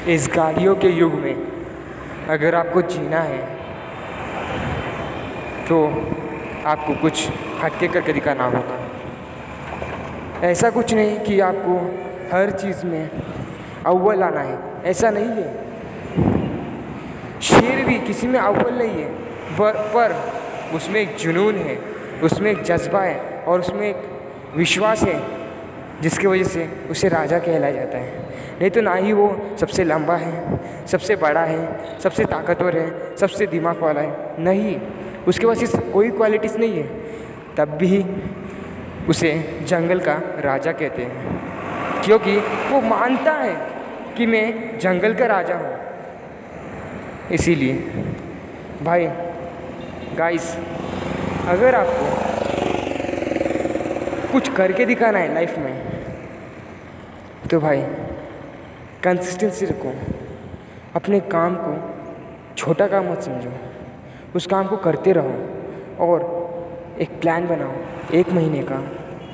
इस गालियों के युग में अगर आपको जीना है तो आपको कुछ हटके करके दिखाना होगा। ऐसा कुछ नहीं कि आपको हर चीज़ में अव्वल आना है, ऐसा नहीं है। शेर भी किसी में अव्वल नहीं है, पर उसमें एक जुनून है, उसमें एक जज्बा है और उसमें एक विश्वास है जिसकी वजह से उसे राजा कहलाया जाता है। नहीं तो ना ही वो सबसे लंबा है, सबसे बड़ा है, सबसे ताकतवर है, सबसे दिमाग वाला है, नहीं, उसके पास इस कोई क्वालिटीज़ नहीं है, तब भी उसे जंगल का राजा कहते हैं क्योंकि वो मानता है कि मैं जंगल का राजा हूँ। इसीलिए भाई गाइस, अगर आपको कुछ करके दिखाना है लाइफ में तो भाई कंसिस्टेंसी रखो। अपने काम को छोटा काम मत समझो, उस काम को करते रहो और एक प्लान बनाओ, 1 महीने का,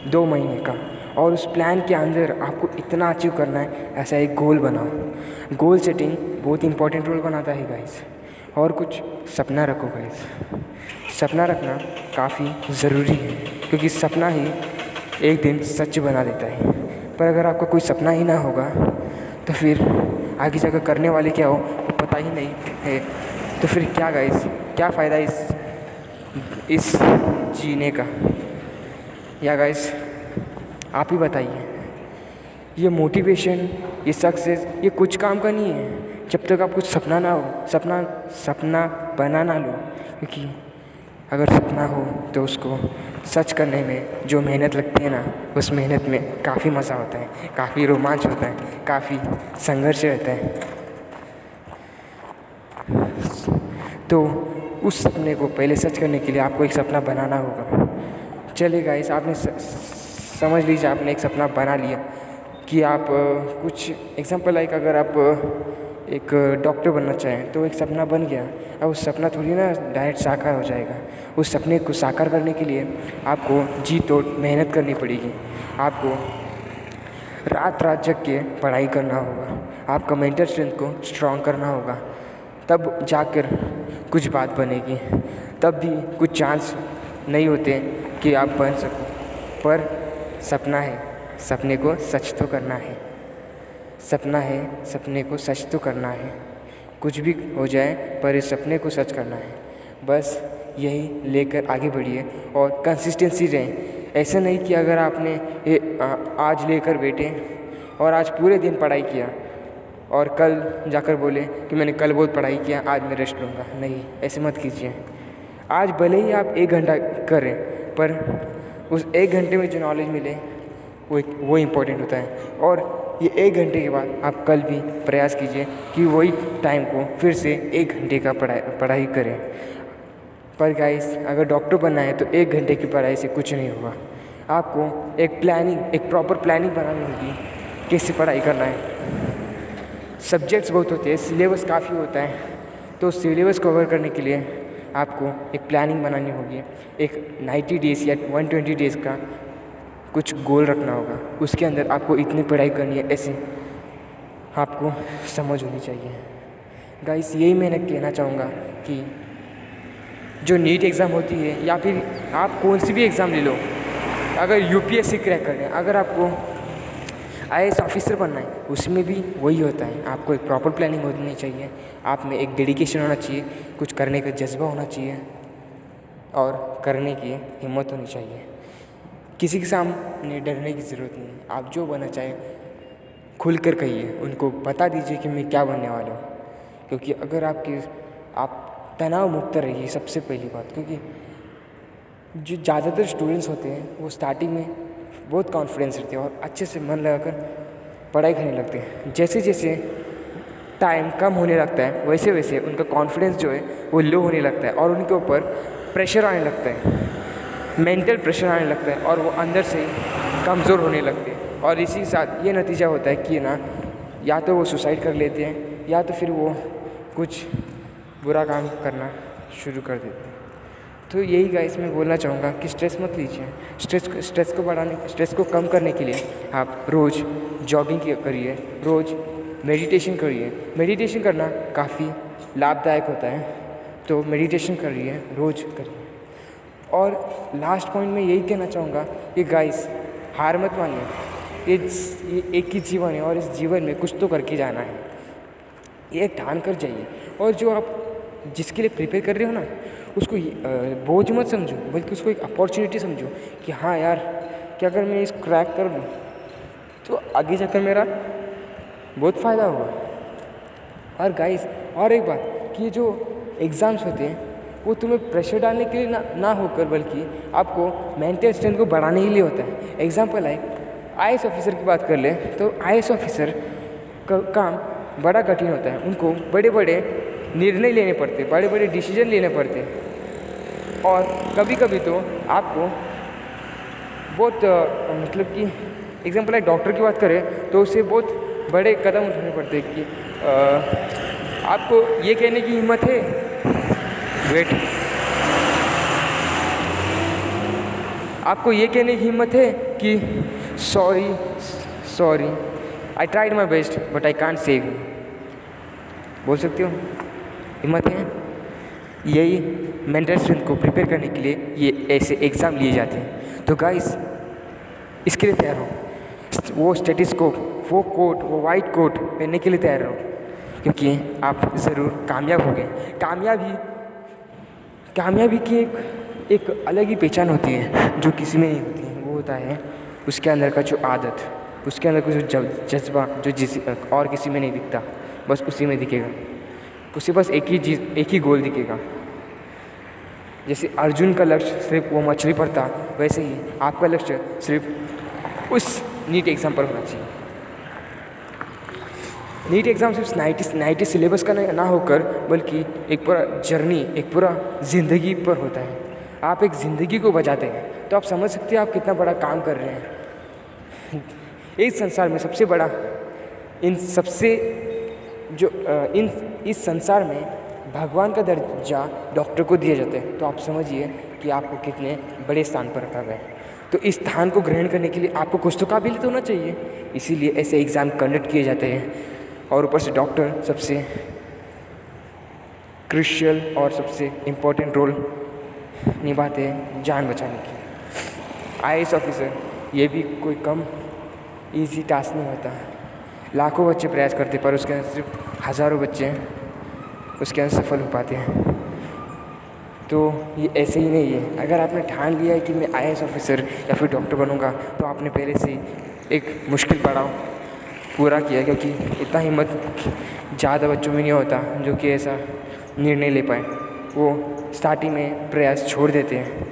2 महीने का, और उस प्लान के अंदर आपको इतना अचीव करना है, ऐसा एक गोल बनाओ। गोल सेटिंग बहुत इंपॉर्टेंट रोल बनाता है गाइस। और कुछ सपना रखो गाइस, सपना रखना काफ़ी ज़रूरी है क्योंकि सपना ही एक दिन सच बना देता है। पर अगर आपका कोई सपना ही ना होगा तो फिर आगे जाकर करने वाले क्या हो पता ही नहीं है, तो फिर क्या गाइस, क्या फ़ायदा इस जीने का। या गाइस आप ही बताइए, ये मोटिवेशन, ये सक्सेस, ये कुछ काम का नहीं है जब तक आप कुछ सपना ना हो, सपना बना ना लो। क्योंकि अगर सपना हो तो उसको सच करने में जो मेहनत लगती है ना, उस मेहनत में काफ़ी मज़ा होता है, काफ़ी रोमांच होता है, काफ़ी संघर्ष रहता है। तो उस सपने को पहले सच करने के लिए आपको एक सपना बनाना होगा। चलिए गाइस, आपने समझ लीजिए आपने एक सपना बना लिया कि आप कुछ एग्जांपल लाइक अगर आप एक डॉक्टर बनना चाहें तो एक सपना बन गया। अब उस सपना थोड़ी ना डायरेक्ट साकार हो जाएगा। उस सपने को साकार करने के लिए आपको जी तोड़ मेहनत करनी पड़ेगी। आपको रात रात जग के पढ़ाई करना होगा, आपका मेंटल स्ट्रेंथ को स्ट्रॉन्ग करना होगा, तब जाकर कुछ बात बनेगी। तब भी कुछ चांस नहीं होते कि आप बन सको, पर सपना है, सपने को सच तो करना है। सपना है, सपने को सच तो करना है। कुछ भी हो जाए पर इस सपने को सच करना है। बस यही लेकर आगे बढ़िए और कंसिस्टेंसी रहें। ऐसा नहीं कि अगर आपने आज लेकर बैठे और आज पूरे दिन पढ़ाई किया और कल जाकर बोले कि मैंने कल बहुत पढ़ाई किया, आज मैं रेस्ट लूँगा। नहीं, ऐसे मत कीजिए। आज भले ही आप 1 घंटा करें, पर उस 1 घंटे में जो नॉलेज मिले वो इम्पोर्टेंट होता है। और ये 1 घंटे के बाद आप कल भी प्रयास कीजिए कि वही टाइम को फिर से 1 घंटे का पढ़ाई करें। पर गाइस, अगर डॉक्टर बनना है तो 1 घंटे की पढ़ाई से कुछ नहीं होगा। आपको एक प्रॉपर प्लानिंग बनानी होगी, कैसे पढ़ाई करना है। सब्जेक्ट्स बहुत होते हैं, सिलेबस काफ़ी होता है, तो सिलेबस कवर करने के लिए आपको एक प्लानिंग बनानी होगी। एक 90 डेज़ या 120 डेज़ का कुछ गोल रखना होगा। उसके अंदर आपको इतनी पढ़ाई करनी है, ऐसे आपको समझ होनी चाहिए। गाइस, यही मैं कहना चाहूँगा कि जो नीट एग्ज़ाम होती है या फिर आप कौन सी भी एग्ज़ाम ले लो, अगर यूपीएससी क्रैक करना है, अगर आपको आईएएस ऑफिसर बनना है, उसमें भी वही होता है। आपको एक प्रॉपर प्लानिंग होनी चाहिए, आप में एक डेडिकेशन होना चाहिए, कुछ करने का जज्बा होना चाहिए और करने की हिम्मत होनी चाहिए। किसी के सामने डरने की ज़रूरत नहीं है। आप जो बनना चाहें खुल कर कहिए, उनको बता दीजिए कि मैं क्या बनने वाला हूँ। क्योंकि अगर आप तनाव मुक्त रहिए, सबसे पहली बात। क्योंकि जो ज़्यादातर स्टूडेंट्स होते हैं वो स्टार्टिंग में बहुत कॉन्फिडेंस रहते हैं और अच्छे से मन लगाकर पढ़ाई करने लगते हैं। जैसे जैसे टाइम कम होने लगता है वैसे वैसे उनका कॉन्फिडेंस जो है वो लो होने लगता है और उनके ऊपर प्रेशर आने लगता है, मेंटल प्रेशर आने लगता है और वो अंदर से कमज़ोर होने लगते हैं। और इसी के साथ ये नतीजा होता है कि ना, या तो वो सुसाइड कर लेते हैं या तो फिर वो कुछ बुरा काम करना शुरू कर देते हैं। तो यही गाइस मैं बोलना चाहूँगा कि स्ट्रेस मत लीजिए। स्ट्रेस को कम करने के लिए आप रोज़ जॉगिंग करिए, रोज़ मेडिटेशन करिए। मेडिटेशन करना काफ़ी लाभदायक होता है, तो मेडिटेशन करिए, रोज़ करिए। और लास्ट पॉइंट मैं यही कहना चाहूँगा कि गाइस, हार मत मानिए। ये एक ही जीवन है और इस जीवन में कुछ तो करके जाना है, ये ठान कर जाइए। और जो आप जिसके लिए प्रिपेयर कर रहे हो ना, उसको बोझ मत समझो, बल्कि उसको एक अपॉर्चुनिटी समझो कि हाँ यार, कि अगर मैं इस क्रैक कर लूँ तो आगे जाकर मेरा बहुत फ़ायदा होगा। और गाइस, और एक बात कि ये जो एग्ज़ाम्स होते हैं वो तुम्हें प्रेशर डालने के लिए ना होकर, बल्कि आपको मेंटल स्ट्रेंथ को बढ़ाने के लिए होता है। एग्जाम्पल है, IAS ऑफिसर की बात कर ले तो IAS ऑफिसर का काम बड़ा कठिन होता है। उनको बड़े बड़े निर्णय लेने पड़ते, बड़े बड़े डिसीजन लेने पड़ते, और कभी कभी तो आपको बहुत मतलब कि एग्जाम्पल है, डॉक्टर की बात करें तो उससे बहुत बड़े कदम उठाने पड़ते हैं कि आपको ये कहने की हिम्मत है, वेट, आपको ये कहने की हिम्मत है कि sorry I tried my best but I can't save you, बोल सकते हो? हिम्मत है। यही मेंटल स्ट्रेंथ को प्रिपेयर करने के लिए ये ऐसे एग्ज़ाम लिए जाते हैं। तो गाइस, इसके लिए तैयार हो। वो स्टेटिस्कोप, वो कोट, वो वाइट कोट पहनने के लिए तैयार रहो, क्योंकि आप ज़रूर कामयाब होंगे। कामयाबी की एक अलग ही पहचान होती है जो किसी में नहीं होती है। वो होता है उसके अंदर का जो आदत, उसके अंदर का जो जज्बा, जो और किसी में नहीं दिखता, बस उसी में दिखेगा। उसे बस एक ही गोल दिखेगा। जैसे अर्जुन का लक्ष्य सिर्फ वो मछली पर था, वैसे ही आपका लक्ष्य सिर्फ उस नीट एग्ज़ाम पर होना चाहिए। नीट एग्ज़ाम सिर्फ 90 सिलेबस का ना होकर, बल्कि एक पूरा जर्नी, एक पूरा ज़िंदगी पर होता है। आप एक ज़िंदगी को बचाते हैं, तो आप समझ सकते हैं आप कितना बड़ा काम कर रहे हैं। इस संसार में सबसे बड़ा, इस संसार में भगवान का दर्जा डॉक्टर को दिया जाता है। तो आप समझिए कि आपको कितने बड़े स्थान पर रखा गया है। तो इस स्थान को ग्रहण करने के लिए आपको कुछ तो काबिलियत होना चाहिए, इसीलिए ऐसे एग्ज़ाम कंडक्ट किए जाते हैं। और ऊपर से डॉक्टर सबसे क्रूशियल और सबसे इम्पोर्टेंट रोल निभाते हैं जान बचाने की। IAS ऑफिसर ये भी कोई कम इजी टास्क नहीं होता। लाखों बच्चे प्रयास करते, पर उसके अंदर सिर्फ हज़ारों बच्चे उसके अंदर सफल हो पाते हैं। तो ये ऐसे ही नहीं है। अगर आपने ठान लिया है कि मैं IAS ऑफिसर या फिर डॉक्टर बनूंगा, तो आपने पहले से एक मुश्किल पड़ाव पूरा किया, क्योंकि इतना हिम्मत ज़्यादा बच्चों में नहीं होता जो कि ऐसा निर्णय ले पाए। वो स्टार्टिंग में प्रयास छोड़ देते हैं,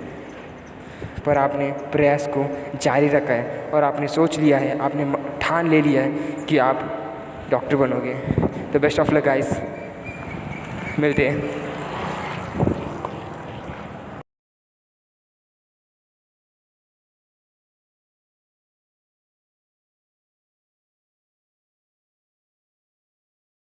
पर आपने प्रयास को जारी रखा है और आपने सोच लिया है, आपने ठान ले लिया है कि आप डॉक्टर बनोगे। तो बेस्ट ऑफ लक गाइस, मिलते हैं।